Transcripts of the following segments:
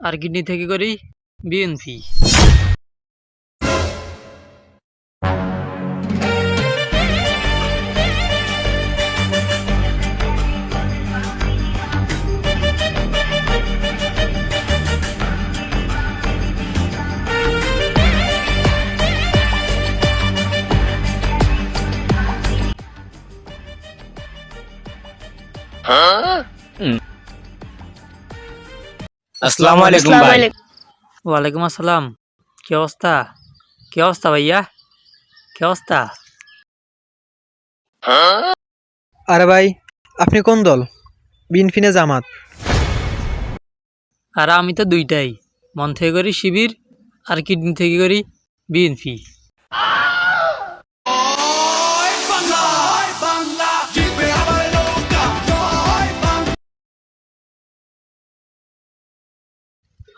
আর kidney থেকে করি BNP. আসসালামু আলাইকুম ভাই। ওয়ালাইকুম আসসালাম। কি অবস্থা? কি অবস্থা ভাইয়া? কি অবস্থা? আরে ভাই, আপনি কোন দল? বিএনপি না জামাত? আর আমি তো দুইটাই, মন থেকে করি শিবির আর কিডনি থেকে করি বিএনপি।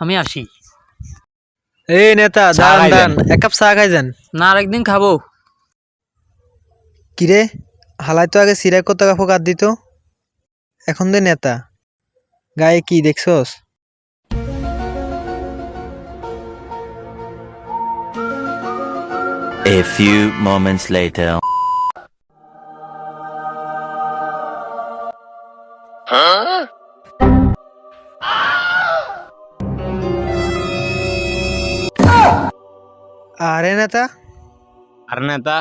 আমি আসি। এই নেতা, চা দান খাইবেন? দান, এক কাপ চা খাই যান। না, আরেকদিন খাবো। কিরে, হালাই তো আগে সিরাই কত ফোকাত দিত, এখন দে নেতা। গায়ে কি দেখছস? A few moments later. আরে নেতা, আর নেতা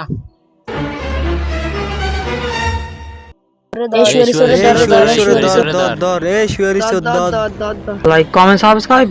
এই শুয়ারি চোর, ধর, এই শুয়ারি চোর, ধর। Like, comment, subscribe.